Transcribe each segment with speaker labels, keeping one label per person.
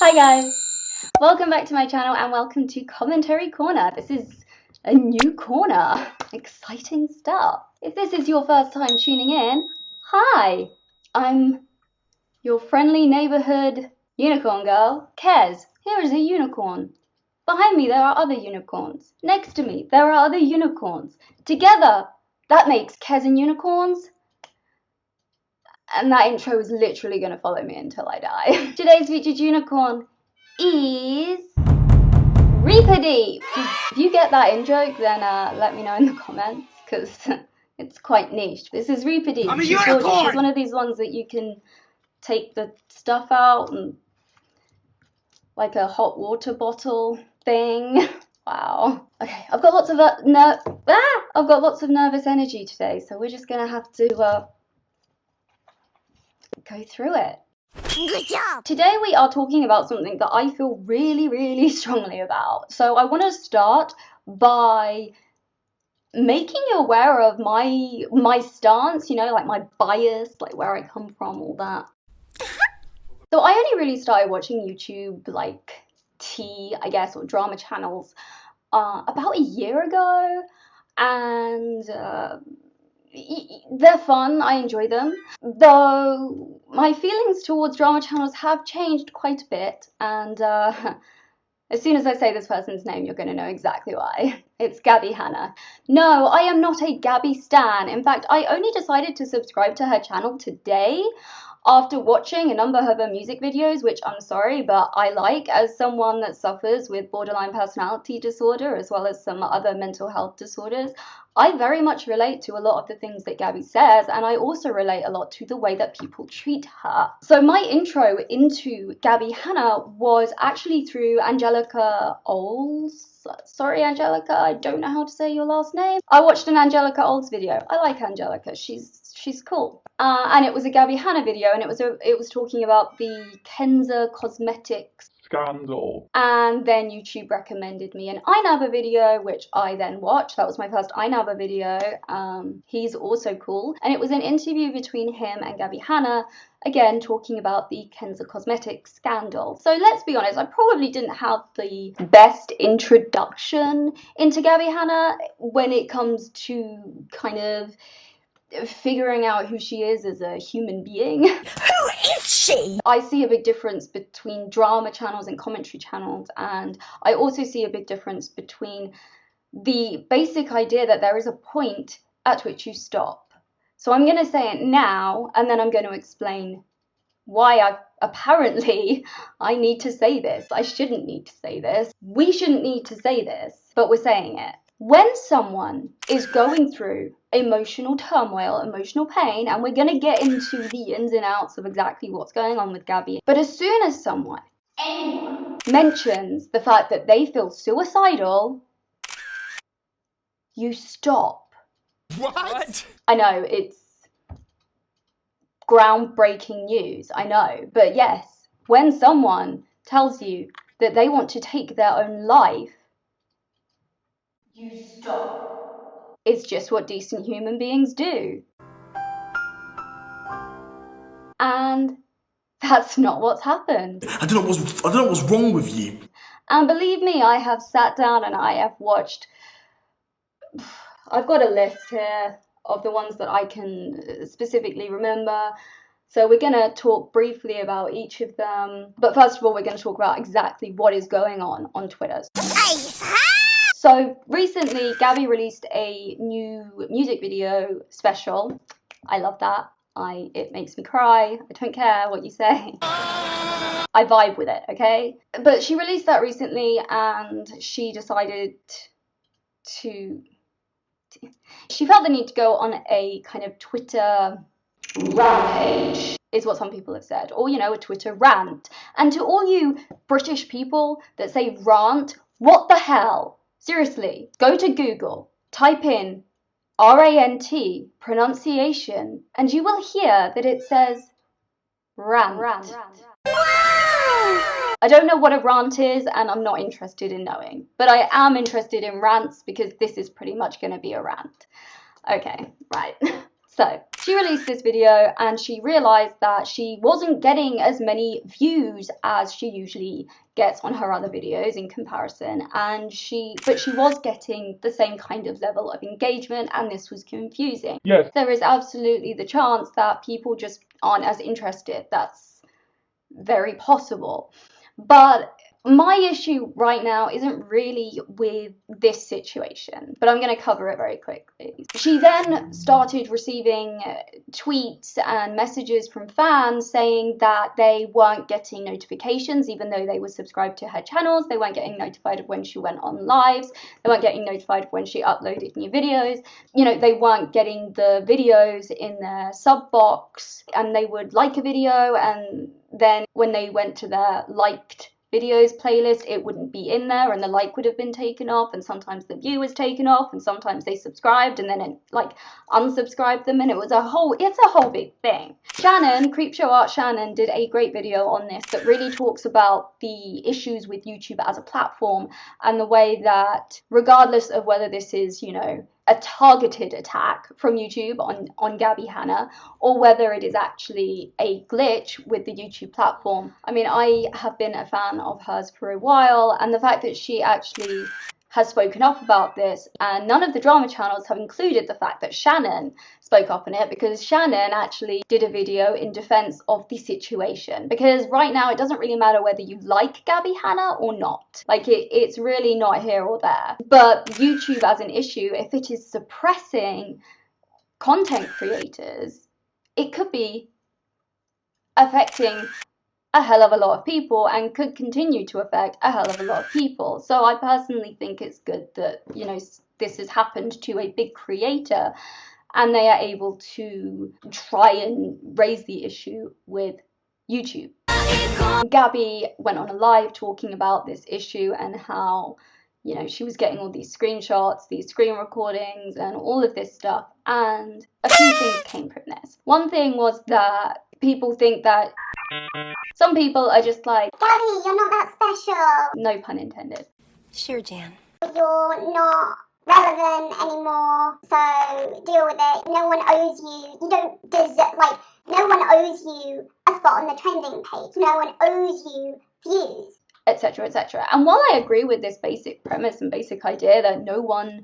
Speaker 1: Hi guys, welcome back to my channel and welcome to Commentary Corner. This is a new corner, exciting stuff. If this is your first time tuning in, hi, I'm your friendly neighborhood unicorn girl, Kez. Here is a unicorn. Behind me there are other unicorns. Next to me there are other unicorns. Together that makes Kez and unicorns. And that intro is literally going to follow me until I die. Today's featured unicorn is Reaper-Deep. If you get that in joke, then let me know in the comments, because it's quite niche. This is Reaper-Deep.
Speaker 2: I'm a unicorn!
Speaker 1: She's one of these ones that you can take the stuff out and like a hot water bottle thing. Wow. Okay, I've got lots of nervous energy today, so we're just gonna have to go through it.
Speaker 3: Good job!
Speaker 1: Today we are talking about something that I feel really strongly about. So I want to start by making you aware of my stance, you know, like my bias, like where I come from, all that. So I only really started watching YouTube, like I guess, or drama channels about a year ago, and they're fun, I enjoy them, though my feelings towards drama channels have changed quite a bit, and as soon as I say this person's name, you're going to know exactly why. It's Gabbie Hanna. No, I am not a Gabbie stan. In fact, I only decided to subscribe to her channel today after watching a number of her music videos, which I'm sorry, but I like, as someone that suffers with borderline personality disorder as well as some other mental health disorders. I very much relate to a lot of the things that Gabbie says, and I also relate a lot to the way that people treat her. So my intro into Gabbie Hanna was actually through Angelica Olds. Sorry, Angelica, I don't know how to say your last name. I watched an Angelica Olds video. I like Angelica. She's cool. And it was a Gabbie Hanna video, and it was talking about the Kenza Cosmetics
Speaker 2: Scandal.
Speaker 1: and then YouTube recommended me an iNabba video, which I then watched. That was my first iNabba video. He's also cool. And it was an interview between him and Gabbie Hanna, again talking about the Kenza Cosmetics scandal. So let's be honest, I probably didn't have the best introduction into Gabbie Hanna when it comes to kind of figuring out who she is as a human being.
Speaker 3: Who is she?
Speaker 1: I see a big difference between drama channels and commentary channels, and I also see a big difference between the basic idea that there is a point at which you stop. So I'm going to say it now, and then I'm going to explain why I need to say this. I shouldn't need to say this. We shouldn't need to say this, but we're saying it. When someone is going through emotional turmoil, emotional pain, and we're going to get into the ins and outs of exactly what's going on with Gabbie, but as soon as anyone mentions the fact that they feel suicidal, you stop.
Speaker 2: What?
Speaker 1: I know, it's groundbreaking news, I know, but yes, when someone tells you that they want to take their own life, you stop. It's just what decent human beings do. And that's not what's happened.
Speaker 4: I don't know what's wrong with you.
Speaker 1: And believe me, I have sat down and I have watched. I've got a list here of the ones that I can specifically remember. So we're going to talk briefly about each of them. But first of all, we're going to talk about exactly what is going on Twitter. So recently, Gabbie released a new music video special. I love that. It makes me cry. I don't care what you say. I vibe with it, okay? But she released that recently, and she decided she felt the need to go on a kind of Twitter rampage, is what some people have said, or, you know, a Twitter rant. And to all you British people that say rant, what the hell? Seriously, go to Google, type in RANT, pronunciation, and you will hear that it says rant. I don't know what a rant is, and I'm not interested in knowing, but I am interested in rants because this is pretty much going to be a rant. Okay, right. So she released this video and she realized that she wasn't getting as many views as she usually gets on her other videos in comparison, but she was getting the same kind of level of engagement, and this was confusing.
Speaker 2: Yes.
Speaker 1: There is absolutely the chance that people just aren't as interested. That's very possible. But my issue right now isn't really with this situation, but I'm going to cover it very quickly. She then started receiving tweets and messages from fans saying that they weren't getting notifications even though they were subscribed to her channels. They weren't getting notified of when she went on lives. They weren't getting notified of when she uploaded new videos. You know, they weren't getting the videos in their sub box, and they would like a video, and then when they went to their liked videos playlist, it wouldn't be in there, and the like would have been taken off, and sometimes the view was taken off, and sometimes they subscribed and then it like unsubscribed them, and it's a whole big thing. Shannon, Creepshow Art Shannon, did a great video on this that really talks about the issues with YouTube as a platform, and the way that regardless of whether this is, you know, a targeted attack from YouTube on Gabbie Hanna, or whether it is actually a glitch with the YouTube platform. I mean, I have been a fan of hers for a while, and the fact that she actually has spoken up about this, and none of the drama channels have included the fact that Shannon spoke up on it, because Shannon actually did a video in defense of the situation. Because right now it doesn't really matter whether you like Gabbie Hanna or not. Like, it's really not here or there. But YouTube as an issue, if it is suppressing content creators, it could be affecting a hell of a lot of people, and could continue to affect a hell of a lot of people. So I personally think it's good that, you know, this has happened to a big creator, and they are able to try and raise the issue with YouTube. Gabbie went on a live talking about this issue and how, you know, she was getting all these screenshots, these screen recordings, and all of this stuff, and a few things came from this. One thing was that people think that some people are just like,
Speaker 3: Gabbie, you're not that special.
Speaker 1: no pun intended.
Speaker 3: Sure, Jan. You're not relevant anymore, so deal with it. No one owes you. You don't deserve, like, no one owes you a spot on the trending page. No one owes you views,
Speaker 1: etc., etc. And while I agree with this basic premise and basic idea that no one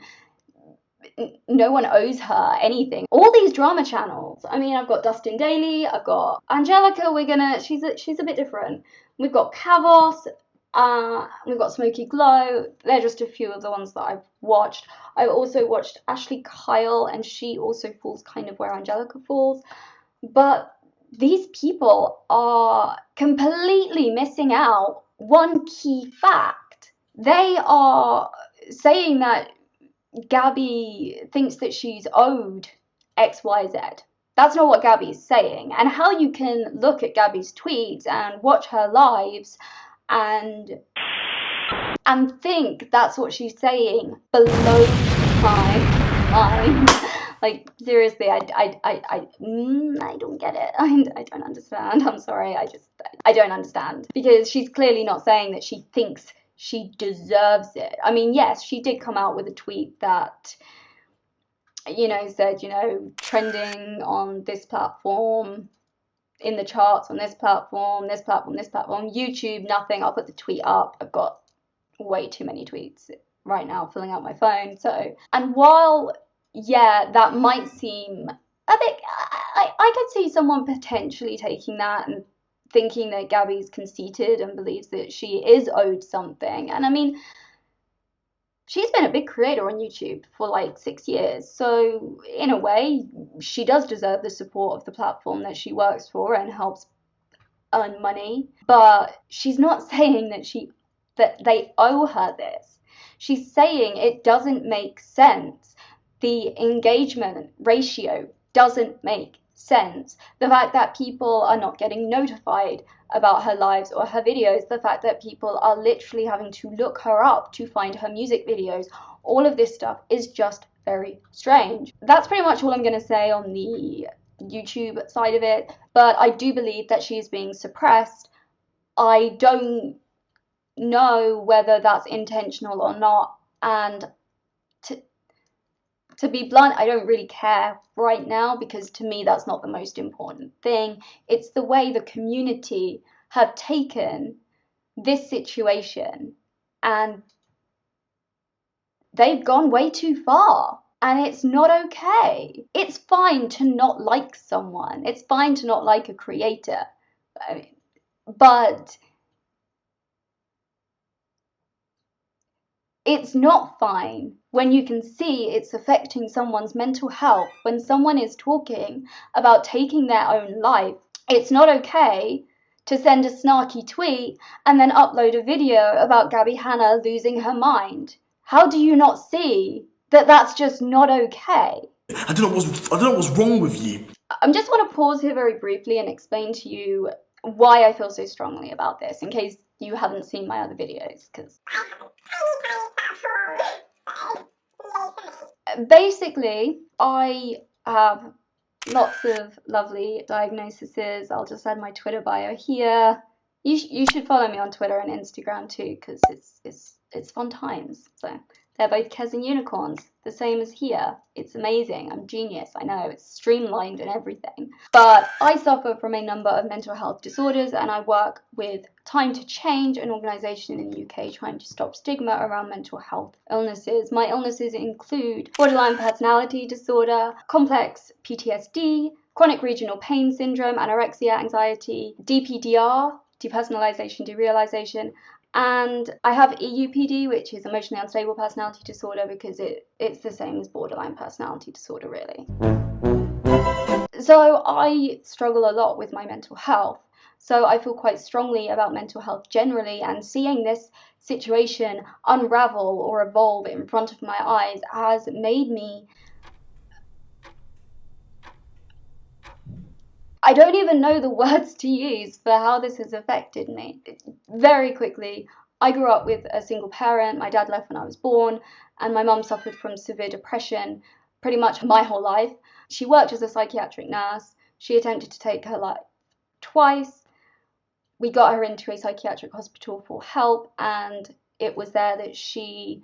Speaker 1: owes her anything, all these drama channels, I mean, I've got Dustin Daily, I've got Angelica, she's a bit different. We've got Kavos, we've got Smoky Glow. They're just a few of the ones that I've watched. I've also watched Ashley Kyle, and she also falls kind of where Angelica falls. But these people are completely missing out one key fact. They are saying that Gabbie thinks that she's owed XYZ. That's not what Gabbie's saying. And how you can look at Gabbie's tweets and watch her lives and think that's what she's saying blows my mind. Like, seriously, I don't get it. I don't understand. I'm sorry. I don't understand. Because she's clearly not saying that she thinks she deserves it. I mean, yes, she did come out with a tweet that, you know, said, you know, trending on this platform, in the charts on this platform, YouTube, nothing. I'll put the tweet up. I've got way too many tweets right now filling out my phone. So, and while, yeah, that might seem a bit, I could see someone potentially taking that and thinking that Gabbie's conceited and believes that she is owed something. And I mean, she's been a big creator on YouTube for like 6 years. So in a way, she does deserve the support of the platform that she works for and helps earn money. But she's not saying that they owe her this. She's saying it doesn't make sense. The engagement ratio doesn't make sense. The fact that people are not getting notified about her lives or her videos, the fact that people are literally having to look her up to find her music videos, all of this stuff is just very strange. That's pretty much all I'm going to say on the YouTube side of it, but I do believe that she is being suppressed. I don't know whether that's intentional or not, and To be blunt, I don't really care right now, because to me that's not the most important thing. It's the way the community have taken this situation, and they've gone way too far. And it's not okay. It's fine to not like someone. It's fine to not like a creator. But it's not fine when you can see it's affecting someone's mental health, when someone is talking about taking their own life. It's not okay to send a snarky tweet and then upload a video about Gabbie Hanna losing her mind. How do you not see that that's just not okay?
Speaker 4: I don't know what's wrong with you.
Speaker 1: I just want to pause here very briefly and explain to you why I feel so strongly about this, in case you haven't seen my other videos, because basically I have lots of lovely diagnoses. I'll just add my Twitter bio here. You should follow me on Twitter and Instagram too, because it's fun times. So they're both kezandunicorns, the same as here. It's amazing. I'm genius. I know, it's streamlined and everything. But I suffer from a number of mental health disorders, and I work with Time to Change, an organisation in the UK trying to stop stigma around mental health illnesses. My illnesses include borderline personality disorder, complex PTSD, chronic regional pain syndrome, anorexia, anxiety, DPDR, depersonalization, derealization, and I have EUPD, which is emotionally unstable personality disorder, because it's the same as borderline personality disorder, really. So I struggle a lot with my mental health. So I feel quite strongly about mental health generally, and seeing this situation unravel or evolve in front of my eyes has made me... I don't even know the words to use for how this has affected me. Very quickly, I grew up with a single parent. My dad left when I was born, and my mum suffered from severe depression pretty much my whole life. She worked as a psychiatric nurse. She attempted to take her life twice. We got her into a psychiatric hospital for help, and it was there that she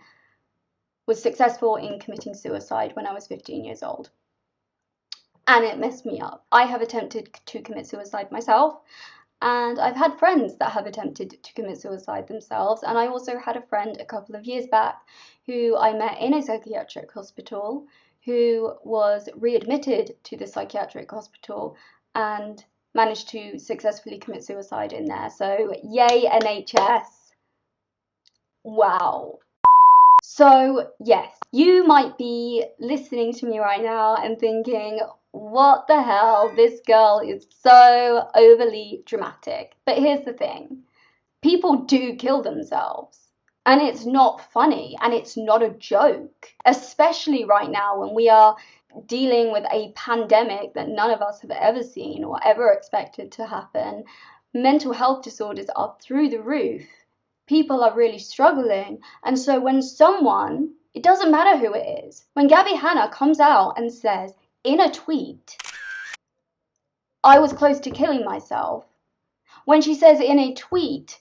Speaker 1: was successful in committing suicide when I was 15 years old. And it messed me up. I have attempted to commit suicide myself, and I've had friends that have attempted to commit suicide themselves, and I also had a friend a couple of years back who I met in a psychiatric hospital, who was readmitted to the psychiatric hospital and managed to successfully commit suicide in there. So yay NHS. Wow. So yes, you might be listening to me right now and thinking, what the hell, this girl is so overly dramatic. But here's the thing, people do kill themselves, and it's not funny, and it's not a joke, especially right now when we are dealing with a pandemic that none of us have ever seen or ever expected to happen. Mental health disorders are through the roof. People are really struggling, and so when someone, it doesn't matter who it is, when Gabbie Hanna comes out and says in a tweet, I was close to killing myself, when she says in a tweet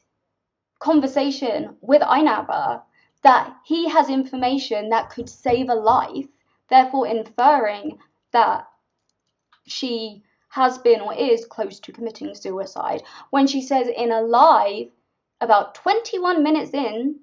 Speaker 1: conversation with Einaba that he has information that could save a life, therefore inferring that she has been or is close to committing suicide, when she says in a live about 21 minutes in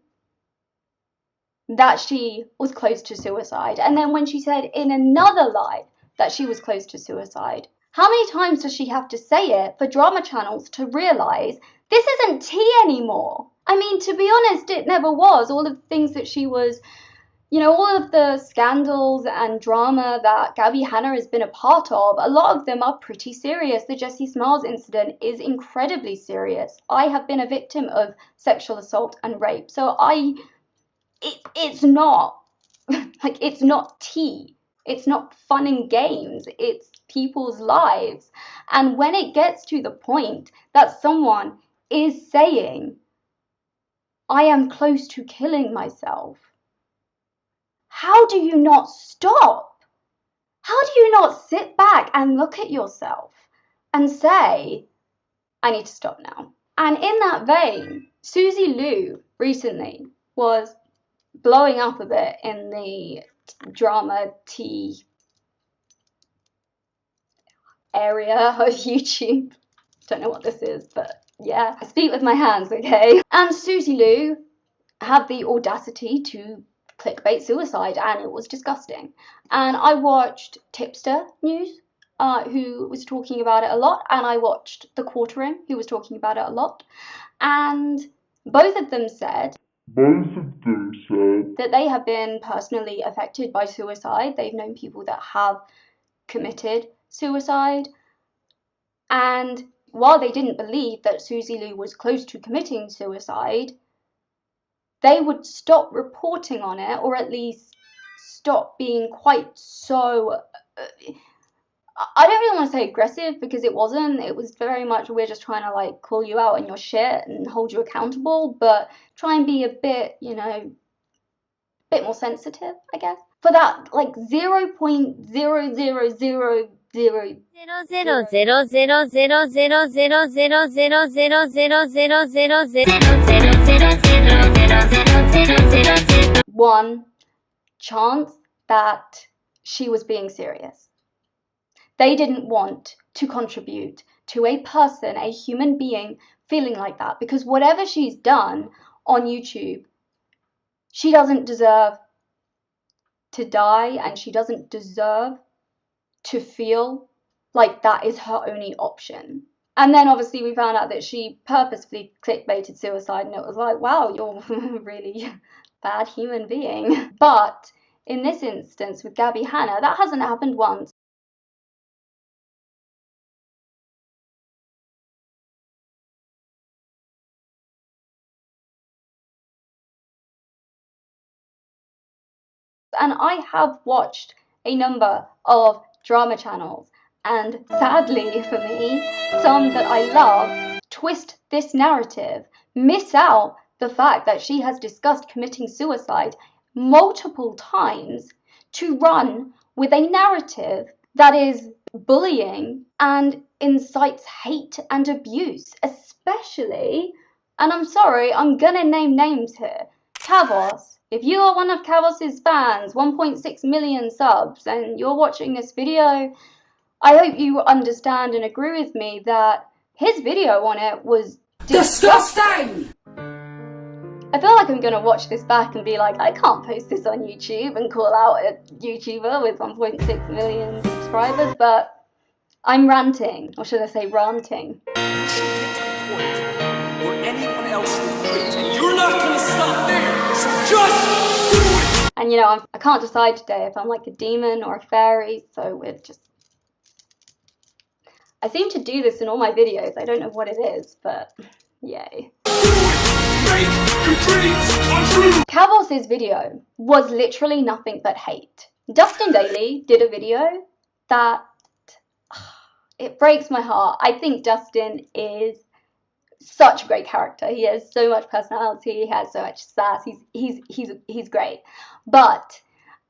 Speaker 1: that she was close to suicide, and then when she said in another live that she was close to suicide. How many times does she have to say it for drama channels to realise this isn't tea anymore? I mean, to be honest, it never was. All of the things that she was, all of the scandals and drama that Gabbie Hanna has been a part of, a lot of them are pretty serious. The Jessie Smiles incident is incredibly serious. I have been a victim of sexual assault and rape, so it's not, it's not tea. It's not fun and games. It's people's lives. And when it gets to the point that someone is saying, I am close to killing myself, how do you not stop? How do you not sit back and look at yourself and say, I need to stop now? And in that vein, Susie Liu recently was blowing up a bit in the drama tea area of YouTube. Don't know what this is, but yeah, I speak with my hands, okay? And Susie Lou had the audacity to clickbait suicide, and it was disgusting. And I watched Tipster News, who was talking about it a lot, and I watched The Quartering, who was talking about it a lot, and both of them said that they have been personally affected by suicide. They've known people that have committed suicide, and while they didn't believe that Susie Lou was close to committing suicide, they would stop reporting on it, or at least stop being quite so, I don't really want to say aggressive, because it wasn't. It was very much, we're just trying to like call you out on your shit and hold you accountable, but try and be a bit, you know, a bit more sensitive, I guess. For that like 0.00000 1 chance that she was being serious. They didn't want to contribute to a person, a human being, feeling like that, because whatever she's done on YouTube, she doesn't deserve to die, and she doesn't deserve to feel like that is her only option. And then obviously we found out that she purposefully clickbaited suicide, and it was like, wow, you're a really bad human being. But in this instance with Gabbie Hanna, that hasn't happened once. And I have watched a number of drama channels, and sadly for me, some that I love twist this narrative, miss out the fact that she has discussed committing suicide multiple times to run with a narrative that is bullying and incites hate and abuse, especially, and I'm sorry, I'm gonna name names here, Kavos. If you are one of Kavos's fans, 1.6 million subs, and you're watching this video, I hope you understand and agree with me that his video on it was disgusting! I feel like I'm gonna watch this back and be like, I can't post this on YouTube and call out a YouTuber with 1.6 million subscribers, but I'm ranting, or should I say ranting.
Speaker 2: Or anyone else and you're not gonna stop there, so just do it!
Speaker 1: And you know, I can't decide today if I'm like a demon or a fairy, so we're just... I seem to do this in all my videos, I don't know what it is, but yay. Kavos' video was literally nothing but hate. Dustin Daly did a video that... it breaks my heart. I think Dustin is such a great character. He has so much personality, he has so much sass, he's great. But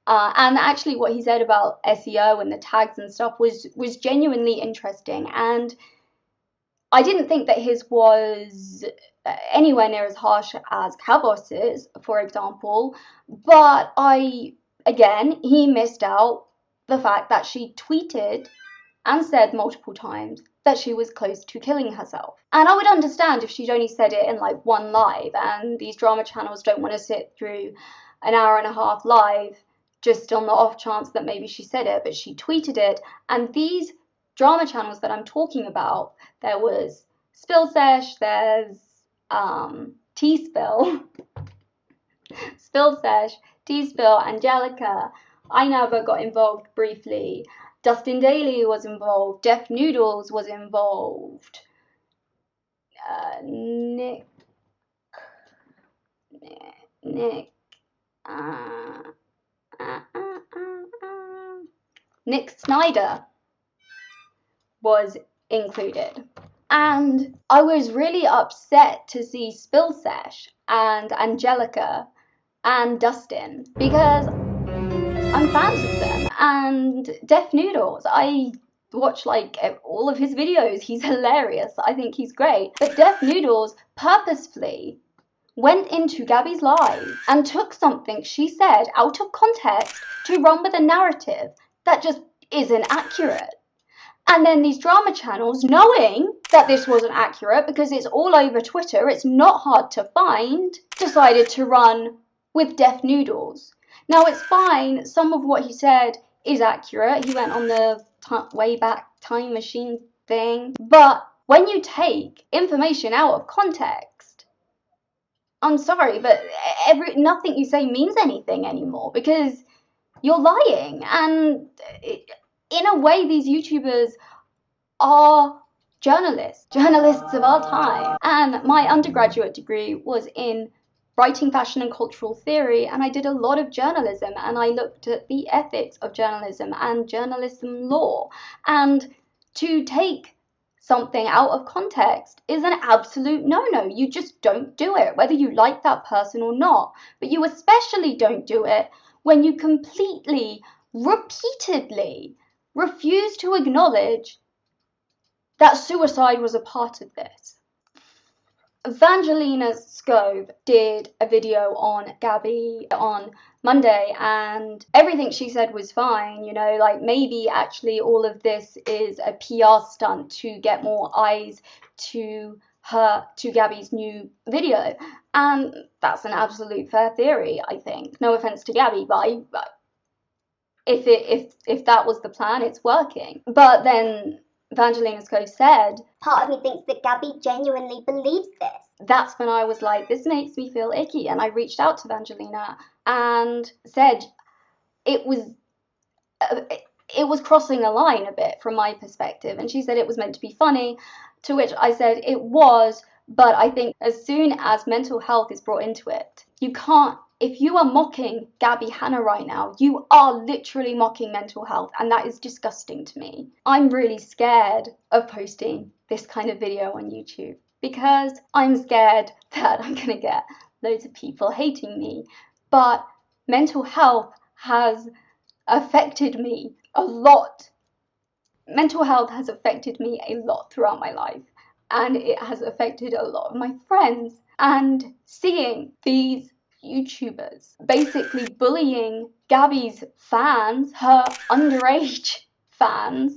Speaker 1: and actually what he said about SEO and the tags and stuff was genuinely interesting, and I didn't think that his was anywhere near as harsh as Kavos's, for example, but again, he missed out the fact that she tweeted and said multiple times that she was close to killing herself. And I would understand if she'd only said it in like one live, and these drama channels don't want to sit through an hour and a half live just on the off chance that maybe she said it, but she tweeted it. And these drama channels that I'm talking about, there was Spill Sesh, there's T-Spill, Spill Sesh, T-Spill, Angelica. I never got involved briefly. Dustin Daly was involved. Def Noodles was Involved. Nick Snyder was included. And I was really upset to see Spill Sesh and Angelica and Dustin, because I'm fans of them. And Def Noodles, I watch like all of his videos. He's hilarious. I think he's great. But Def Noodles purposefully went into Gabbie's live and took something she said out of context to run with a narrative that just isn't accurate. And then these drama channels, knowing that this wasn't accurate because it's all over Twitter, it's not hard to find, decided to run with deaf noodles. Now, it's fine, some of what he said is accurate. He went on the Wayback Time Machine thing. But when you take information out of context, I'm sorry, but nothing you say means anything anymore because you're lying. And in a way, these YouTubers are journalists of our time. And my undergraduate degree was in writing, fashion and cultural theory, and I did a lot of journalism, and I looked at the ethics of journalism and journalism law. And to take something out of context is an absolute no-no. You just don't do it, whether you like that person or not. But you especially don't do it when you completely, repeatedly refuse to acknowledge that suicide was a part of this. Evangelina Scove did a video on Gabbie on Monday, and everything she said was fine, you know, like maybe actually all of this is a PR stunt to get more eyes to Gabbie's new video, and that's an absolute fair theory, I think. No offense to Gabbie, but if that was the plan, it's working. But then Evangelina Scove said,
Speaker 3: part of me thinks that Gabbie genuinely believes this.
Speaker 1: That's when I was like, this makes me feel icky. And I reached out to Evangelina and said it was crossing a line a bit from my perspective. And she said it was meant to be funny, to which I said it was, but I think as soon as mental health is brought into it, you can't. If you are mocking Gabbie Hanna right now, you are literally mocking mental health, and that is disgusting to me. I'm really scared of posting this kind of video on YouTube because I'm scared that I'm going to get loads of people hating me. But mental health has affected me a lot. Mental health has affected me a lot throughout my life, and it has affected a lot of my friends. And seeing these YouTubers basically bullying Gabbie's fans, her underage fans,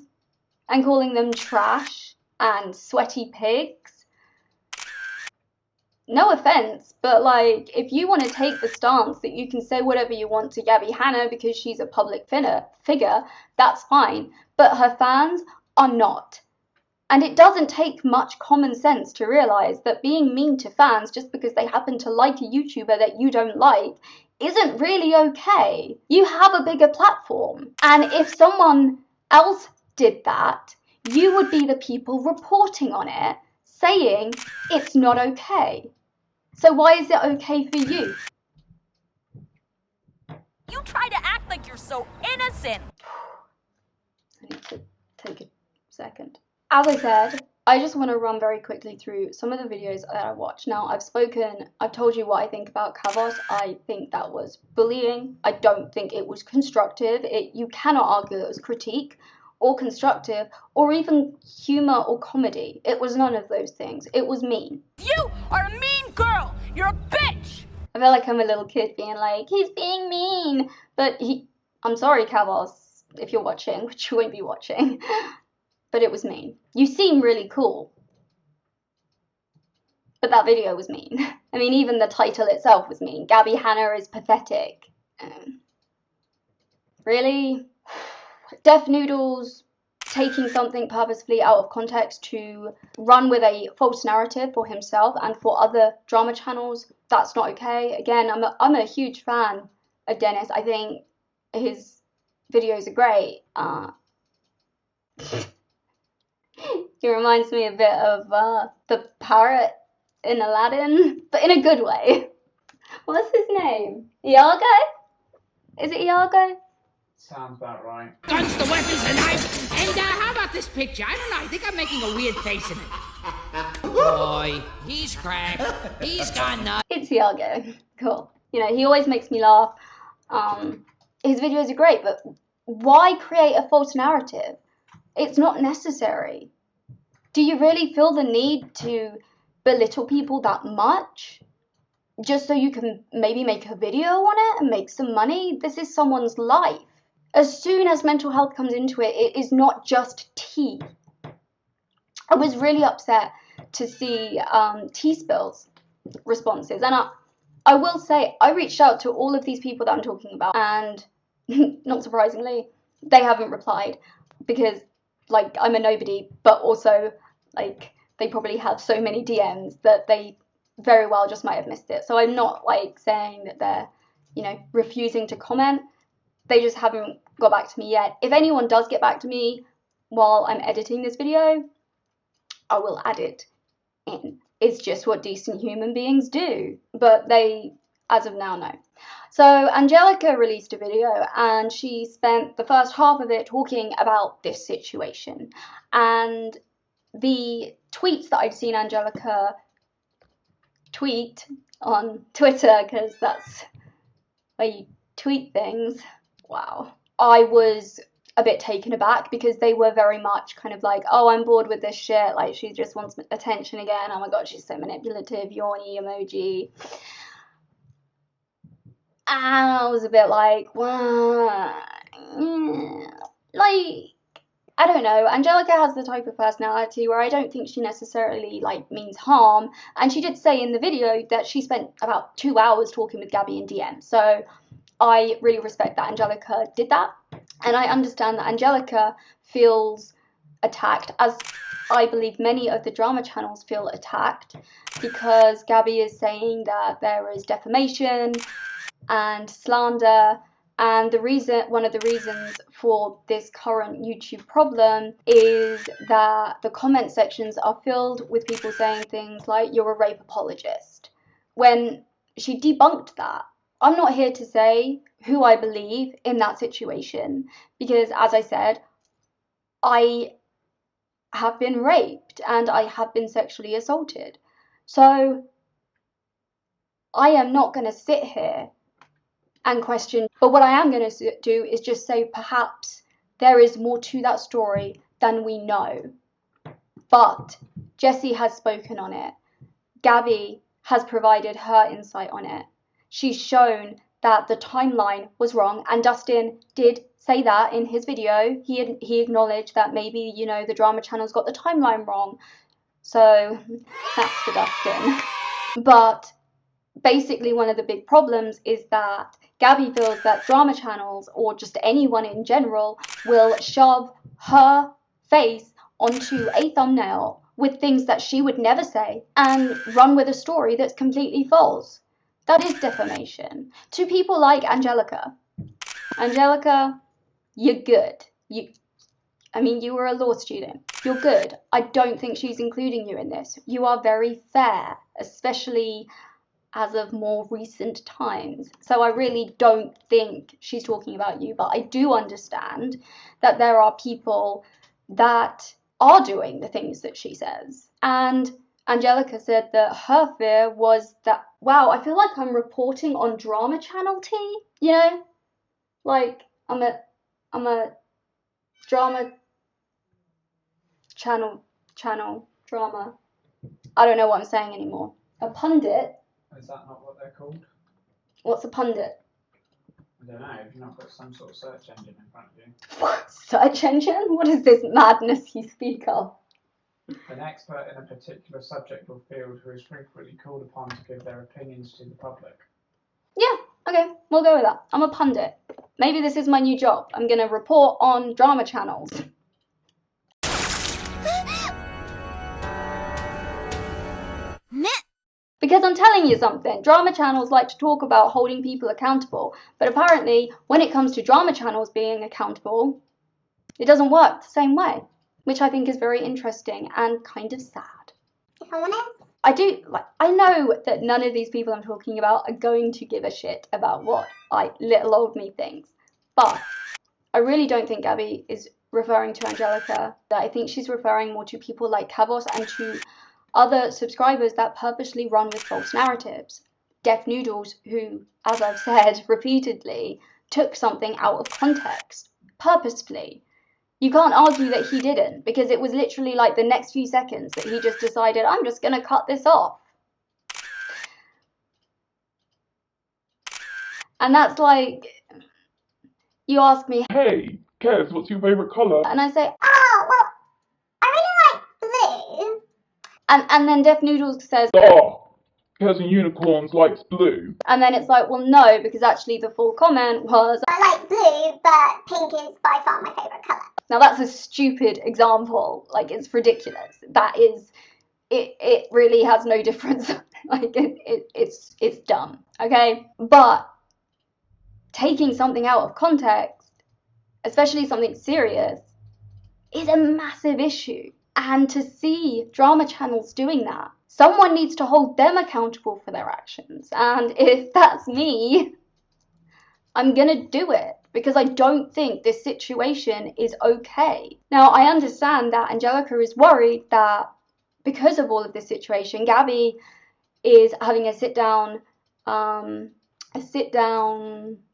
Speaker 1: and calling them trash and sweaty pigs. No offense, but like, if you want to take the stance that you can say whatever you want to Gabbie Hanna because she's a public figure, that's fine. But her fans are not. And it doesn't take much common sense to realise that being mean to fans just because they happen to like a YouTuber that you don't like isn't really okay. You have a bigger platform. And if someone else did that, you would be the people reporting on it, saying it's not okay. So why is it okay for you?
Speaker 5: You try to act like you're so innocent.
Speaker 1: I need to take a second. As I said, I just want to run very quickly through some of the videos that I watched. Now, I've told you what I think about Kavos. I think that was bullying. I don't think it was constructive. You cannot argue it was critique or constructive or even humor or comedy. It was none of those things. It was mean.
Speaker 5: You are a mean girl. You're a bitch.
Speaker 1: I feel like I'm a little kid being like, he's being mean. But I'm sorry, Kavos, if you're watching, which you won't be watching. But it was mean. You seem really cool. But that video was mean. I mean, even the title itself was mean. Gabbie Hanna is pathetic. Really? Deaf Noodles taking something purposefully out of context to run with a false narrative for himself and for other drama channels, that's not okay. Again, I'm a huge fan of Dennis. I think his videos are great. He reminds me a bit of the parrot in Aladdin, but in a good way. What's his name? Iago? Is it Iago?
Speaker 6: Sounds about right.
Speaker 7: Guns, the weapons, the knife. And how about this picture? I don't know. I think I'm making a weird face in it. Boy, he's cracked. He's gone nuts.
Speaker 1: It's Iago. Cool. You know, he always makes me laugh. His videos are great, but why create a false narrative? It's not necessary. Do you really feel the need to belittle people that much? just so you can maybe make a video on it and make some money. This is someone's life. As soon as mental health comes into it, it is not just tea. I was really upset to see T-Spill's responses, and I will say I reached out to all of these people that I'm talking about, and not surprisingly, they haven't replied, because like I'm a nobody, but also like they probably have so many DMs that they very well just might have missed it. So I'm not like saying that they're, you know, refusing to comment. They just haven't got back to me yet. If anyone does get back to me while I'm editing this video, I will add it in. It's just what decent human beings do. But they, as of now, no. So Angelica released a video, and she spent the first half of it talking about this situation. And the tweets that I'd seen Angelica tweet on Twitter, because that's where you tweet things, wow, I was a bit taken aback, because they were very much kind of like, oh, I'm bored with this shit, like she just wants attention again, oh my god, she's so manipulative, yawny emoji. And I was a bit like, well, like, I don't know. Angelica has the type of personality where I don't think she necessarily like means harm. And she did say in the video that she spent about 2 hours talking with Gabbie in DM. So I really respect that Angelica did that. And I understand that Angelica feels attacked, as I believe many of the drama channels feel attacked, because Gabbie is saying that there is defamation and slander. And one of the reasons for this current YouTube problem is that the comment sections are filled with people saying things like, you're a rape apologist, when she debunked that. I'm not here to say who I believe in that situation, because as I said, I have been raped and I have been sexually assaulted. So I am not going to sit here and question, but what I am going to do is just say perhaps there is more to that story than we know. But Jessie has spoken on it. Gabbie has provided her insight on it. She's shown that the timeline was wrong, and Dustin did say that in his video. He acknowledged that maybe, you know, the drama channels got the timeline wrong. So that's for Dustin. But basically one of the big problems is that Gabbie feels that drama channels, or just anyone in general, will shove her face onto a thumbnail with things that she would never say and run with a story that's completely false. That is defamation. To people like Angelica. Angelica, you're good. You were a law student. You're good. I don't think she's including you in this. You are very fair, especially as of more recent times. So I really don't think she's talking about you, but I do understand that there are people that are doing the things that she says. And Angelica said that her fear was that, wow, I feel like I'm reporting on drama channel tea, you know? Like, I'm a drama channel drama. I don't know what I'm saying anymore. A pundit.
Speaker 6: Is that not what they're called?
Speaker 1: What's a pundit?
Speaker 6: I don't know. Have you not got some sort of search engine in front of you?
Speaker 1: What? Search engine? What is this madness you speak of?
Speaker 6: An expert in a particular subject or field who is frequently called upon to give their opinions to the public.
Speaker 1: Yeah, okay, we'll go with that. I'm a pundit. Maybe this is my new job. I'm going to report on drama channels. Because I'm telling you something, drama channels like to talk about holding people accountable, but apparently when it comes to drama channels being accountable, it doesn't work the same way, which I think is very interesting and kind of sad.
Speaker 3: If I'm honest,
Speaker 1: I know that none of these people I'm talking about are going to give a shit about what little old me thinks, but I really don't think Gabbie is referring to Angelica. I think she's referring more to people like Kavos and to other subscribers that purposely run with false narratives. Deaf Noodles, who, as I've said repeatedly, took something out of context, purposefully. You can't argue that he didn't, because it was literally like the next few seconds that he just decided, I'm just going to cut this off. And that's like, you ask me,
Speaker 8: hey, Kez, what's your favourite colour?
Speaker 1: and I say,
Speaker 3: Oh, well, I really like blue.
Speaker 1: and then Deaf Noodles says,
Speaker 8: Oh, kezandunicorns likes blue.
Speaker 1: and then it's like, well, no, because actually the full comment was,
Speaker 3: I like blue, but pink is by far my favourite colour.
Speaker 1: now that's a stupid example. Like, it's ridiculous. That is, it really has no difference. Like, it's dumb, okay? But taking something out of context, especially something serious, is a massive issue. And to see drama channels doing that, someone needs to hold them accountable for their actions. And if that's me, I'm gonna do it, because I don't think this situation is okay. Now, I understand that Angelica is worried that because of all of this situation, Gabbie is having a sit down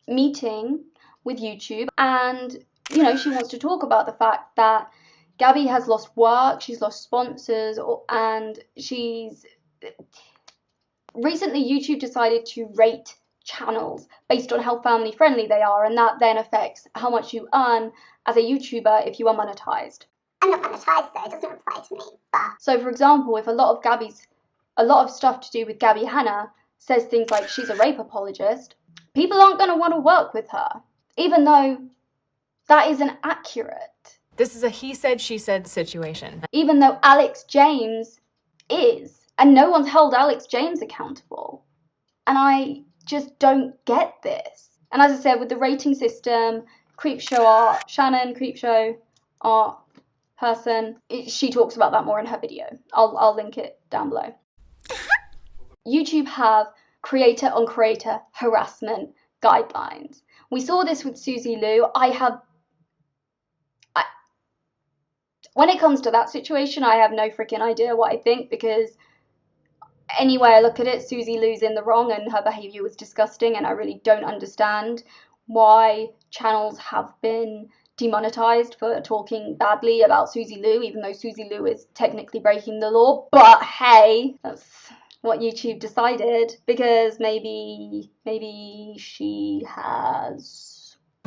Speaker 1: meeting with YouTube, and you know, she wants to talk about the fact that Gabbie has lost work, she's lost sponsors, and she's recently YouTube decided to rate channels based on how family friendly they are, and that then affects how much you earn as a YouTuber if you are monetized.
Speaker 3: I'm not monetized though, it doesn't apply to me, but...
Speaker 1: So for example, if a lot of stuff to do with Gabbie Hanna says things like she's a rape apologist, people aren't going to want to work with her, even though that isn't accurate.
Speaker 9: This is a he said, she said situation.
Speaker 1: Even though Alex James is, and no one's held Alex James accountable. And I just don't get this. And as I said, with the rating system, Creepshow art, Shannon, Creepshow art person, she talks about that more in her video. I'll link it down below. YouTube have creator on creator harassment guidelines. We saw this with Susie Lou. When it comes to that situation, I have no freaking idea what I think, because any way I look at it, Susie Lou's in the wrong and her behaviour was disgusting, and I really don't understand why channels have been demonetized for talking badly about Susie Lou, even though Susie Lou is technically breaking the law. But hey, that's what YouTube decided, because maybe she has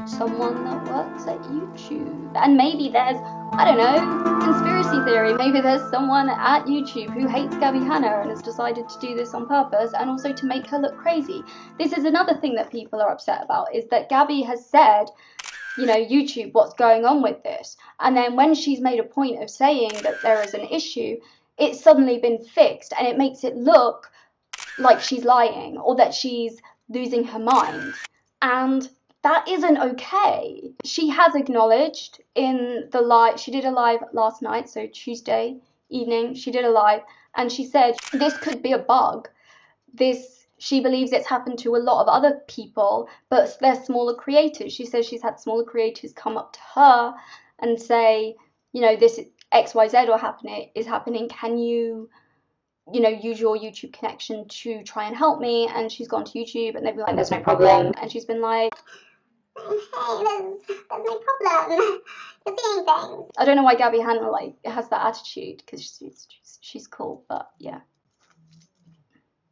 Speaker 1: someone that works at YouTube, and maybe there's, I don't know, conspiracy theory, maybe there's someone at YouTube who hates Gabbie Hanna and has decided to do this on purpose, and also to make her look crazy. This is another thing that people are upset about, is that Gabbie has said, you know, YouTube, what's going on with this? And then when she's made a point of saying that there is an issue, it's suddenly been fixed, and it makes it look like she's lying or that she's losing her mind. And that isn't okay. She has acknowledged in the live, she did a live last night, so Tuesday evening, she did a live, and she said this could be a bug. She believes it's happened to a lot of other people, but they're smaller creators. She says she's had smaller creators come up to her and say, you know, this XYZ is happening. Can you know, use your YouTube connection to try and help me? And she's gone to YouTube, and they've been like, there's no problem. And she's been like,
Speaker 3: hey, there's no problem. You're seeing things.
Speaker 1: I don't know why Gabbie Hanna like has that attitude, because she's cool, but yeah.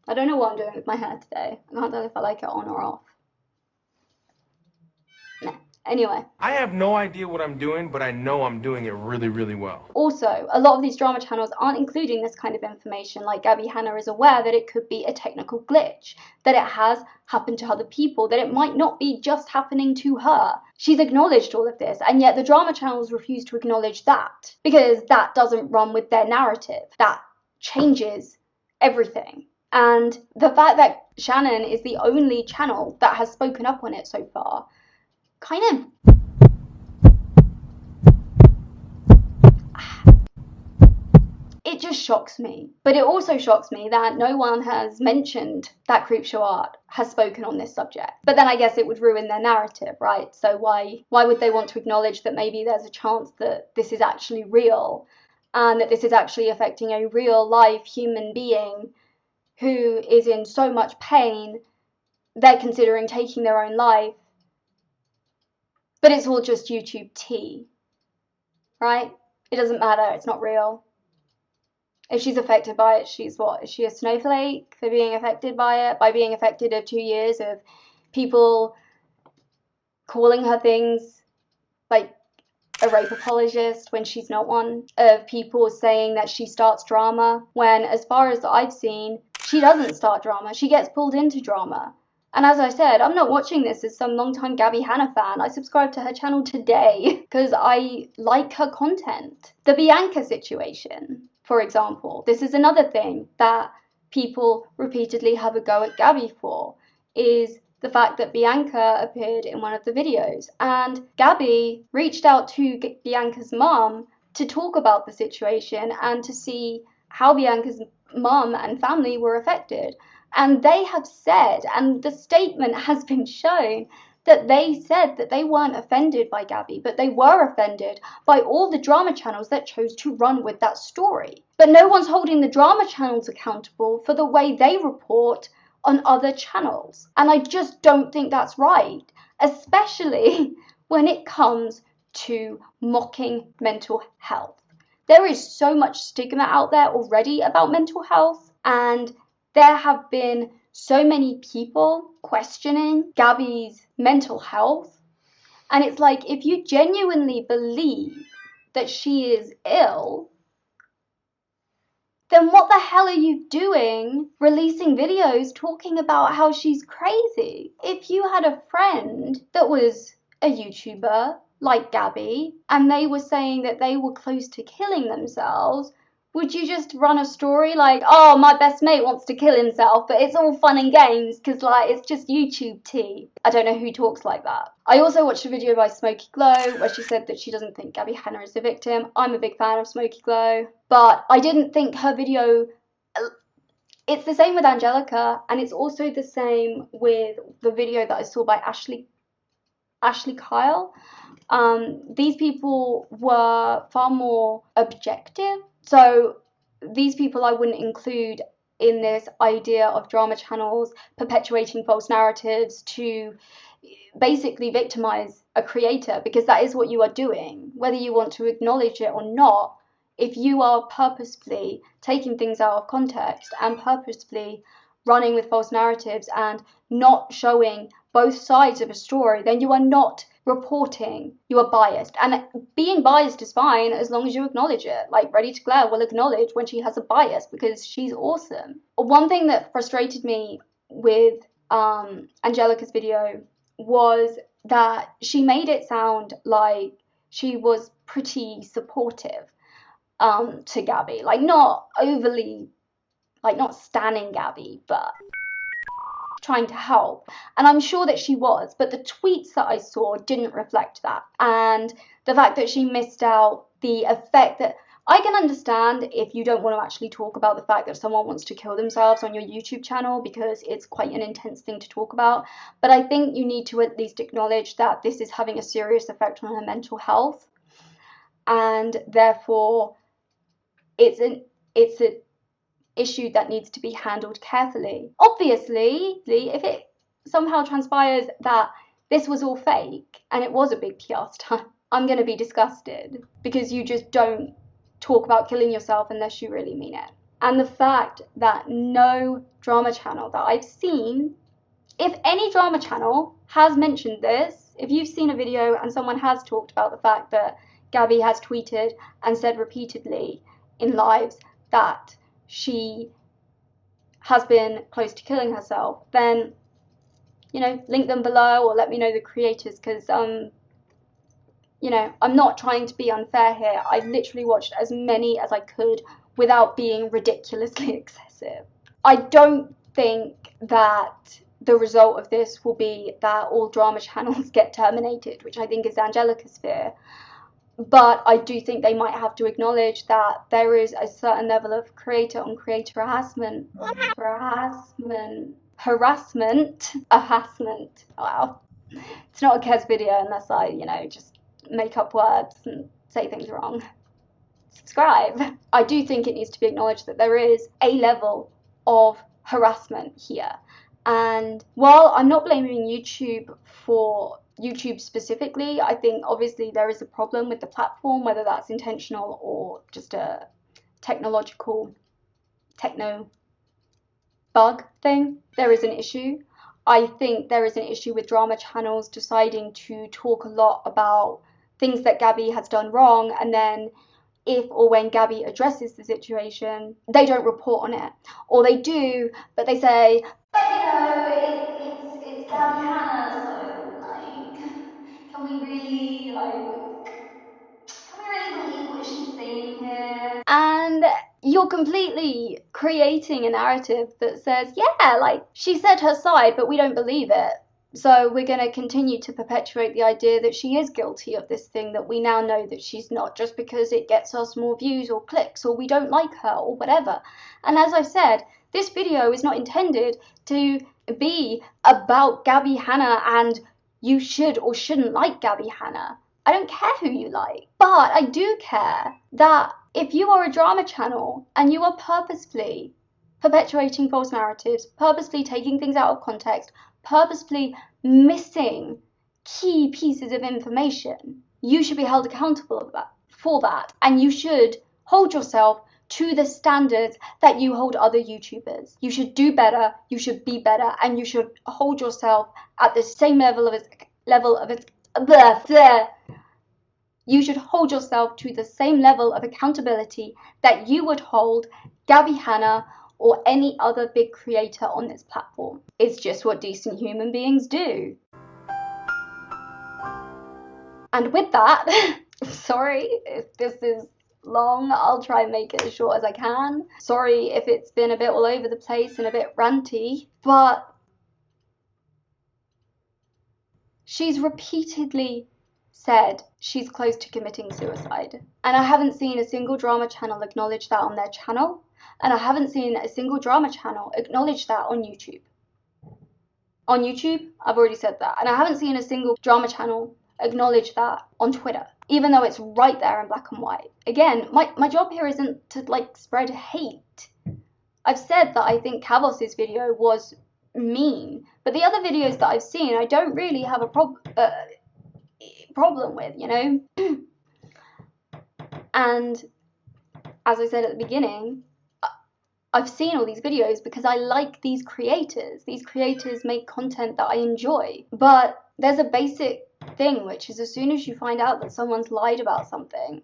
Speaker 1: I don't know what I'm doing with my hair today. I can't tell if I like it on or off. Nah. Anyway.
Speaker 10: I have no idea what I'm doing, but I know I'm doing it really, really well.
Speaker 1: Also, a lot of these drama channels aren't including this kind of information. Like, Gabbie Hanna is aware that it could be a technical glitch, that it has happened to other people, that it might not be just happening to her. She's acknowledged all of this, and yet the drama channels refuse to acknowledge that, because that doesn't run with their narrative. That changes everything. And the fact that Shannon is the only channel that has spoken up on it so far kind of it just shocks me. But it also shocks me that no one has mentioned that Creepshow art has spoken on this subject. But then I guess it would ruin their narrative, right? So why would they want to acknowledge that maybe there's a chance that this is actually real, and that this is actually affecting a real life human being who is in so much pain, they're considering taking their own life. But it's all just YouTube tea, right? It doesn't matter, it's not real. If she's affected by it, she's what? Is she a snowflake for being affected by it? By being affected of 2 years of people calling her things like a rape apologist when she's not one, of people saying that she starts drama when, as far as I've seen, she doesn't start drama. She gets pulled into drama. And as I said, I'm not watching this as some long-time Gabbie Hanna fan. I subscribed to her channel today because I like her content. The Bianca situation, for example, this is another thing that people repeatedly have a go at Gabbie for, is the fact that Bianca appeared in one of the videos. And Gabbie reached out to Bianca's mum to talk about the situation and to see how Bianca's mum and family were affected. And they have said, and the statement has been shown, that they said that they weren't offended by Gabbie, but they were offended by all the drama channels that chose to run with that story. But no one's holding the drama channels accountable for the way they report on other channels. And I just don't think that's right, especially when it comes to mocking mental health. There is so much stigma out there already about mental health, and there have been so many people questioning Gabbie's mental health. And it's like, if you genuinely believe that she is ill, then what the hell are you doing releasing videos talking about how she's crazy? If you had a friend that was a YouTuber like Gabbie and they were saying that they were close to killing themselves, would you just run a story like, oh, my best mate wants to kill himself, but it's all fun and games because, like, it's just YouTube tea? I don't know who talks like that. I also watched a video by Smokey Glow where she said that she doesn't think Gabbie Hanna is the victim. I'm a big fan of Smokey Glow, but I didn't think her video... It's the same with Angelica, and it's also the same with the video that I saw by Ashley Kyle. These people were far more objective. So these people I wouldn't include in this idea of drama channels perpetuating false narratives to basically victimize a creator, because that is what you are doing, whether you want to acknowledge it or not. If you are purposefully taking things out of context and purposefully running with false narratives and not showing both sides of a story, then you are not reporting, you are biased. And being biased is fine as long as you acknowledge it. Like Ready to Glare will acknowledge when she has a bias because she's awesome. One thing that frustrated me with Angelica's video was that she made it sound like she was pretty supportive to Gabbie, like not overly, like not standing Gabbie, but trying to help. And I'm sure that she was, but the tweets that I saw didn't reflect that. And the fact that she missed out the effect that... I can understand if you don't want to actually talk about the fact that someone wants to kill themselves on your YouTube channel because it's quite an intense thing to talk about, but I think you need to at least acknowledge that this is having a serious effect on her mental health, and therefore it's an issue that needs to be handled carefully. Obviously, if it somehow transpires that this was all fake and it was a big PR stunt, I'm going to be disgusted, because you just don't talk about killing yourself unless you really mean it. And the fact that no drama channel that I've seen, if any drama channel has mentioned this, if you've seen a video and someone has talked about the fact that Gabbie has tweeted and said repeatedly in lives that she has been close to killing herself, then, you know, link them below or let me know the creators, because you know, I'm not trying to be unfair here. I've literally watched as many as I could without being ridiculously excessive. I don't think that the result of this will be that all drama channels get terminated, which I think is Angelica's fear. But I do think they might have to acknowledge that there is a certain level of creator-on-creator harassment. Wow. It's not a Kez video unless I, you know, just make up words and say things wrong. Subscribe. I do think it needs to be acknowledged that there is a level of harassment here. And while I'm not blaming YouTube for YouTube specifically, I think obviously there is a problem with the platform, whether that's intentional or just a techno bug thing. There is an issue. I think there is an issue with drama channels deciding to talk a lot about things that Gabbie has done wrong, and then if or when Gabbie addresses the situation, they don't report on it. Or they do, but they say, but you know, it's Gabbie Hanna, so like, can we really believe what she's saying here? And you're completely creating a narrative that says, yeah, like, she said her side, but we don't believe it. So we're going to continue to perpetuate the idea that she is guilty of this thing that we now know that she's not, just because it gets us more views or clicks, or we don't like her, or whatever. And as I've said, this video is not intended to be about Gabbie Hanna and you should or shouldn't like Gabbie Hanna. I don't care who you like, but I do care that if you are a drama channel and you are purposefully perpetuating false narratives, purposefully taking things out of context, purposefully missing key pieces of information, you should be held accountable for that, and you should hold yourself to the standards that you hold other YouTubers. You should do better, you should be better, and you should hold yourself at the same you should hold yourself to the same level of accountability that you would hold Gabbie Hanna or any other big creator on this platform. It's just what decent human beings do. And with that, sorry if this is long, I'll try and make it as short as I can. Sorry if it's been a bit all over the place and a bit ranty, but she's repeatedly said she's close to committing suicide. And I haven't seen a single drama channel acknowledge that on their channel. And I haven't seen a single drama channel acknowledge that on YouTube. On YouTube, I've already said that. And I haven't seen a single drama channel acknowledge that on Twitter, even though it's right there in black and white. Again, my job here isn't to like spread hate. I've said that I think Kavos's video was mean, but the other videos that I've seen, I don't really have a problem with, you know. And as I said at the beginning, I've seen all these videos because I like these creators. These creators make content that I enjoy. But there's a basic thing, which is as soon as you find out that someone's lied about something,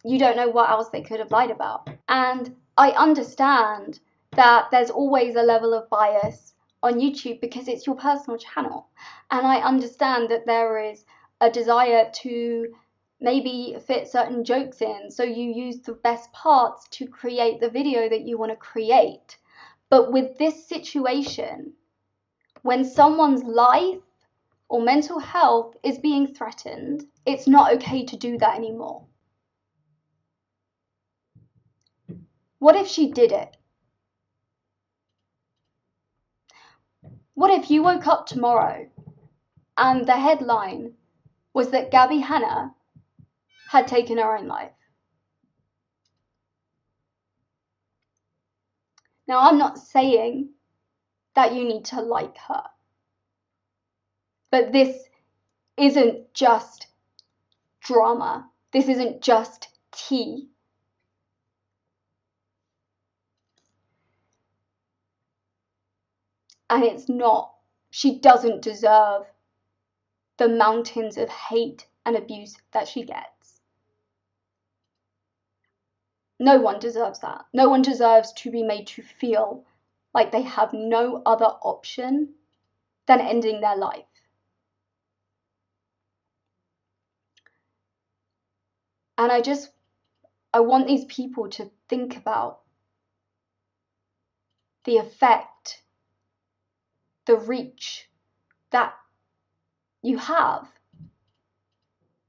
Speaker 1: you don't know what else they could have lied about. And I understand that there's always a level of bias on YouTube because it's your personal channel. And I understand that there is a desire to maybe fit certain jokes in, so you use the best parts to create the video that you want to create. But with this situation, when someone's life or mental health is being threatened, it's not okay to do that anymore. What if she did it? What if you woke up tomorrow and the headline was that Gabbie Hanna had taken her own life? Now, I'm not saying that you need to like her, but this isn't just drama. This isn't just tea. And it's not. She doesn't deserve the mountains of hate and abuse that she gets. No one deserves that. No one deserves to be made to feel like they have no other option than ending their life. And I want these people to think about the effect, the reach that you have,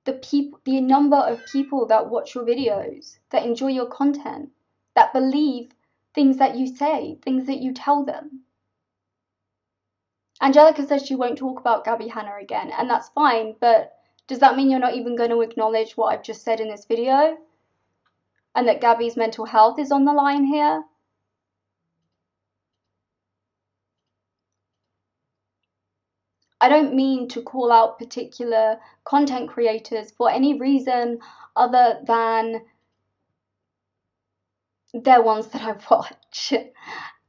Speaker 1: the number of people that watch your videos, that enjoy your content, that believe things that you say, things that you tell them. Angelica says she won't talk about Gabbie Hanna again, and that's fine, but does that mean you're not even going to acknowledge what I've just said in this video? And that Gabbie's mental health is on the line here? I don't mean to call out particular content creators for any reason other than they're ones that I watch.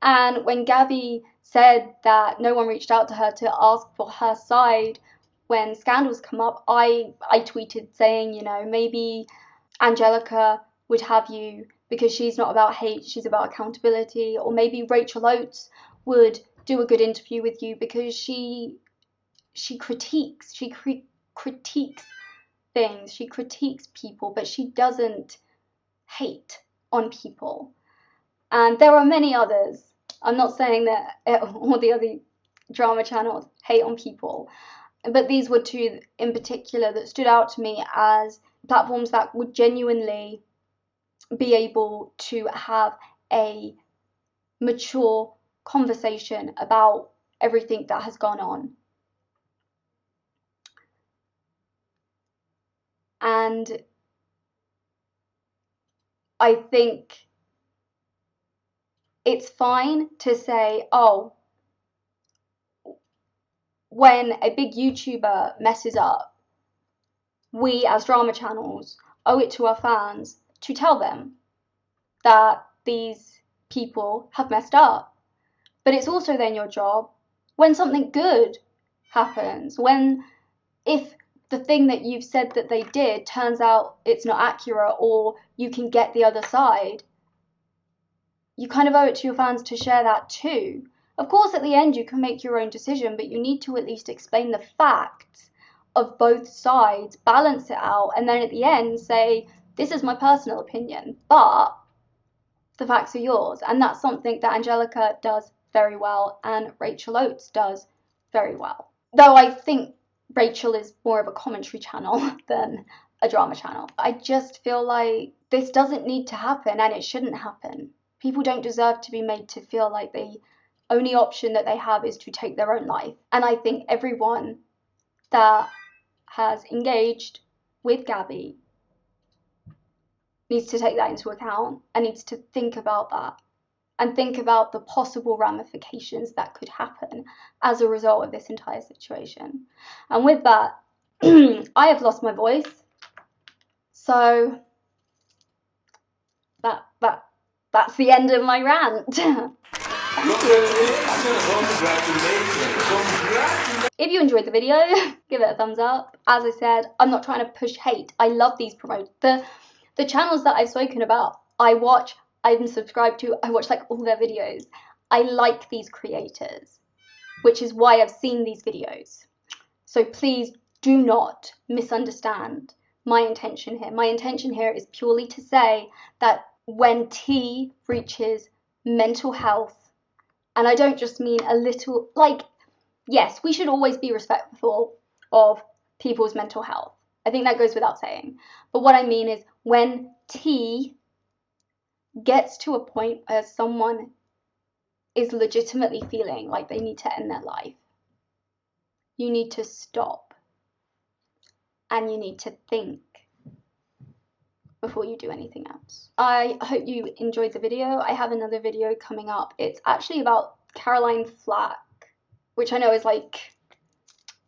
Speaker 1: And when Gabbie said that no one reached out to her to ask for her side when scandals come up. I tweeted saying, you know, maybe Angelica would have you because she's not about hate, she's about accountability. Or maybe Rachel Oates would do a good interview with you because she critiques things, she critiques people, but she doesn't hate on people. And there are many others. I'm not saying that all the other drama channels hate on people, but these were two in particular that stood out to me as platforms that would genuinely be able to have a mature conversation about everything that has gone on. And I think it's fine to say, oh, when a big YouTuber messes up, we as drama channels owe it to our fans to tell them that these people have messed up. But it's also then your job when something good happens, if the thing that you've said that they did turns out it's not accurate, or you can get the other side, you kind of owe it to your fans to share that too. Of course, at the end you can make your own decision, but you need to at least explain the facts of both sides, balance it out, and then at the end say, this is my personal opinion, but the facts are yours. And that's something that Angelica does very well and Rachel Oates does very well. Though I think Rachel is more of a commentary channel than a drama channel. I just feel like this doesn't need to happen, and it shouldn't happen. People don't deserve to be made to feel like the only option that they have is to take their own life. And I think everyone that has engaged with Gabbie needs to take that into account and needs to think about that and think about the possible ramifications that could happen as a result of this entire situation. And with that, I have lost my voice, so that's the end of my rant. If you enjoyed the video, give it a thumbs up. As I said, I'm not trying to push hate. I love these the channels that I've spoken about. I'm subscribed to. I watch like all their videos. I like these creators, which is why I've seen these videos. So please do not misunderstand my intention here. My intention here is purely to say that when T reaches mental health, and I don't just mean a little, like, yes, we should always be respectful of people's mental health. I think that goes without saying. But what I mean is when T gets to a point where someone is legitimately feeling like they need to end their life, you need to stop and you need to think before you do anything else. I hope you enjoyed the video. I have another video coming up. It's actually about Caroline Flack, which I know is like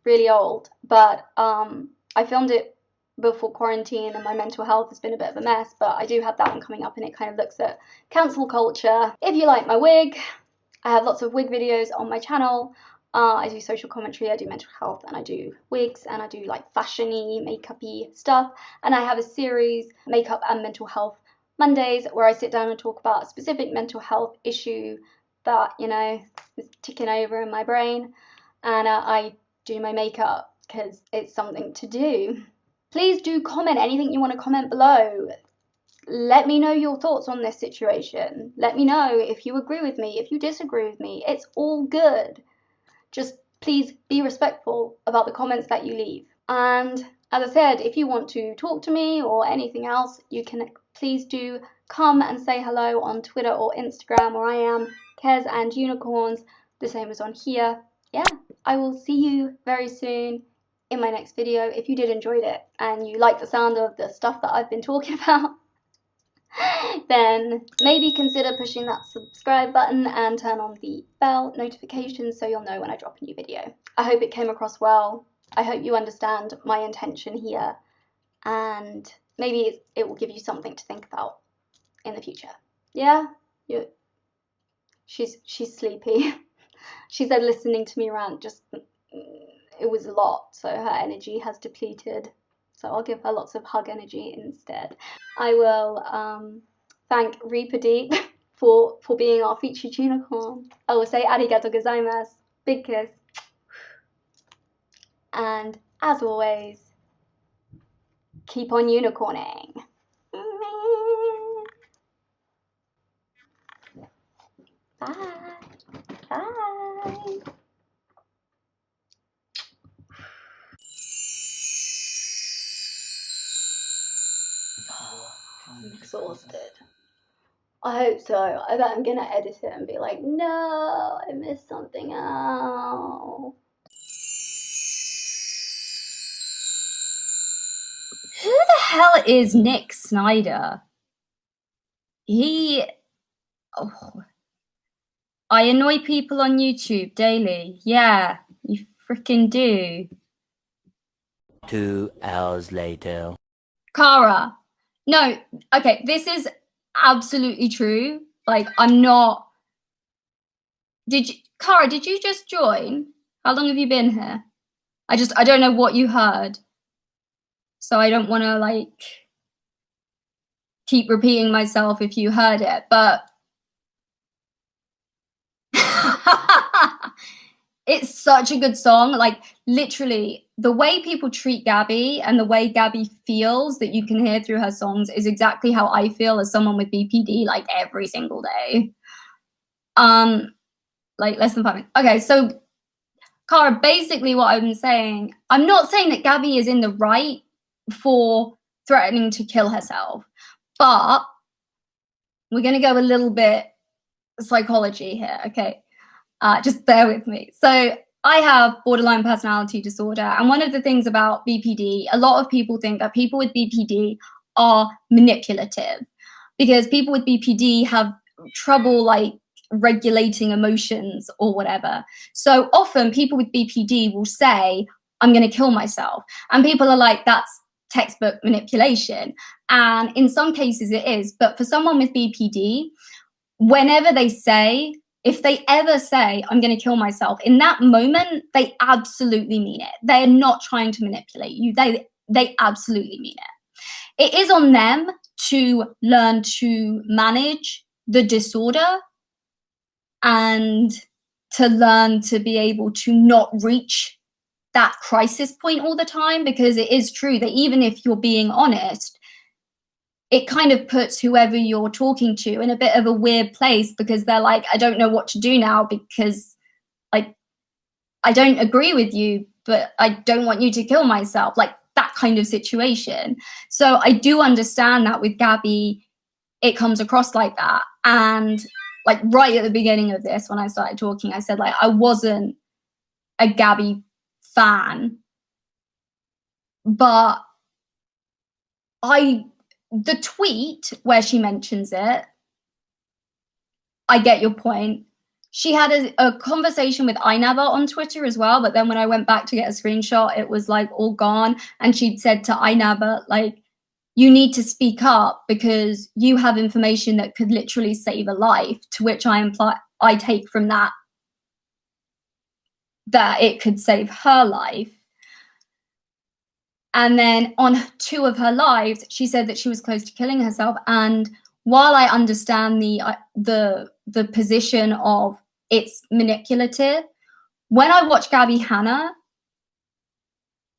Speaker 1: really old, but I filmed it before quarantine and my mental health has been a bit of a mess, but I do have that one coming up and it kind of looks at cancel culture. If you like my wig, I have lots of wig videos on my channel. I do social commentary, I do mental health, and I do wigs, and I do like fashion-y, makeup-y stuff. And I have a series, Makeup and Mental Health Mondays, where I sit down and talk about a specific mental health issue that, you know, is ticking over in my brain. And I do my makeup because it's something to do. Please do comment anything you want to comment below. Let me know your thoughts on this situation. Let me know if you agree with me, if you disagree with me. It's all good. Just please be respectful about the comments that you leave. And as I said, if you want to talk to me or anything else, you can please do come and say hello on Twitter or Instagram, where I am kezandunicorns, the same as on here. Yeah, I will see you very soon in my next video. If you did enjoy it and you like the sound of the stuff that I've been talking about, then maybe consider pushing that subscribe button and turn on the bell notifications so you'll know when I drop a new video. I hope it came across well. I hope you understand my intention here, and maybe it will give you something to think about in the future. Yeah? She's sleepy. She said listening to me rant just, it was a lot, so her energy has depleted. So I'll give her lots of hug energy instead. I will thank Reaper Deep for being our featured unicorn. I will say arigato gozaimasu. Big kiss. And as always, keep on unicorning. Bye. Bye. I'm exhausted. I hope so. I bet I'm gonna edit it and be like, no, I missed something out.
Speaker 11: Who the hell is Nick Snyder? I annoy people on YouTube daily. Yeah, you freaking do.
Speaker 12: 2 hours later.
Speaker 11: Cara. No, okay, this is absolutely true. Like, I'm not... Cara, did you just join? How long have you been here? I don't know what you heard. So I don't want to, like, keep repeating myself if you heard it, but... It's such a good song. Like, literally, the way people treat Gabbie and the way Gabbie feels that you can hear through her songs is exactly how I feel as someone with BPD, like, every single day. Like, less than 5 minutes. Okay, so, Cara, basically what I'm saying, I'm not saying that Gabbie is in the right for threatening to kill herself, but we're going to go a little bit psychology here, okay? Just bear with me. So I have borderline personality disorder, and one of the things about BPD, a lot of people think that people with BPD are manipulative because people with BPD have trouble, like, regulating emotions or whatever. So often people with BPD will say, I'm going to kill myself. And people are like, that's textbook manipulation. And in some cases it is. But for someone with BPD, whenever they say, if they ever say, I'm going to kill myself, in that moment, they absolutely mean it. They're not trying to manipulate you. They absolutely mean it. It is on them to learn to manage the disorder and to learn to be able to not reach that crisis point all the time, because it is true that even if you're being honest, it kind of puts whoever you're talking to in a bit of a weird place because they're like, I don't know what to do now because, like, I don't agree with you, but I don't want you to kill myself, like that kind of situation. So I do understand that with Gabbie, it comes across like that. And like right at the beginning of this, when I started talking, I said, like, I wasn't a Gabbie fan, but the tweet where she mentions it, I get your point. She had a conversation with iNabba on Twitter as well, but then when I went back to get a screenshot, it was like all gone. And she'd said to iNabba, like, you need to speak up because you have information that could literally save a life, to which I take from that it could save her life. And then on 2 of her lives, she said that she was close to killing herself. And while I understand the position of it's manipulative, when I watch Gabbie Hanna,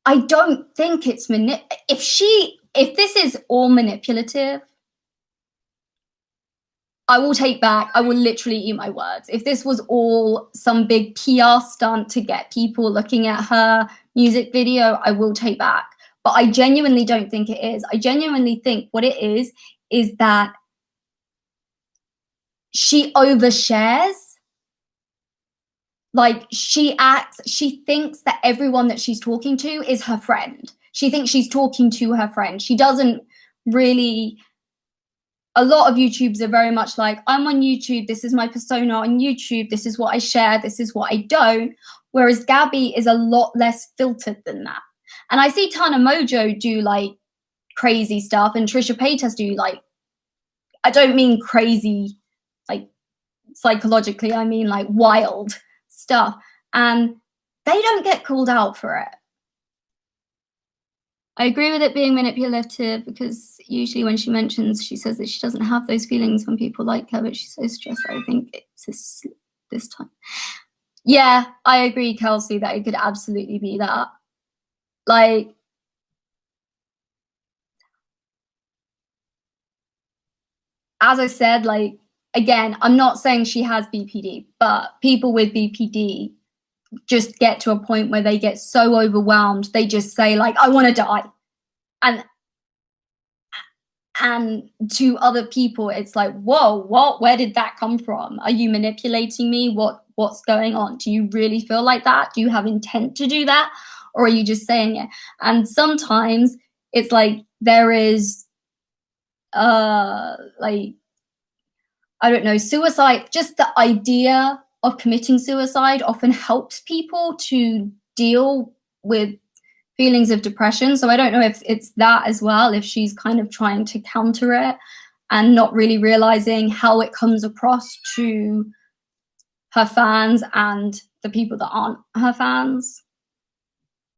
Speaker 11: I don't think it's if this is all manipulative, I will literally eat my words. If this was all some big PR stunt to get people looking at her music video, I will take back. But I genuinely don't think it is. I genuinely think what it is that she overshares. Like, she thinks that everyone that she's talking to is her friend. She thinks she's talking to her friend. She doesn't really... A lot of YouTubers are very much like, I'm on YouTube, this is my persona on YouTube, this is what I share, this is what I don't. Whereas Gabbie is a lot less filtered than that. And I see Tana Mojo do, like, crazy stuff, and Trisha Paytas do, like, I don't mean crazy, like, psychologically, I mean, like, wild stuff, and they don't get called out for it. I agree with it being manipulative, because usually when she mentions, she says that she doesn't have those feelings when people like her, but she's so stressed. I think it's this time. Yeah, I agree, Kelsey, that it could absolutely be that. Like, as I said, like, again, I'm not saying she has BPD, but people with BPD just get to a point where they get so overwhelmed, they just say, like, I want to die. And to other people, it's like, whoa, what? Where did that come from? Are you manipulating me? What's going on? Do you really feel like that? Do you have intent to do that? Or are you just saying it? And sometimes it's like there is, like, I don't know, suicide, just the idea of committing suicide often helps people to deal with feelings of depression. So I don't know if it's that as well, if she's kind of trying to counter it and not really realizing how it comes across to her fans and the people that aren't her fans.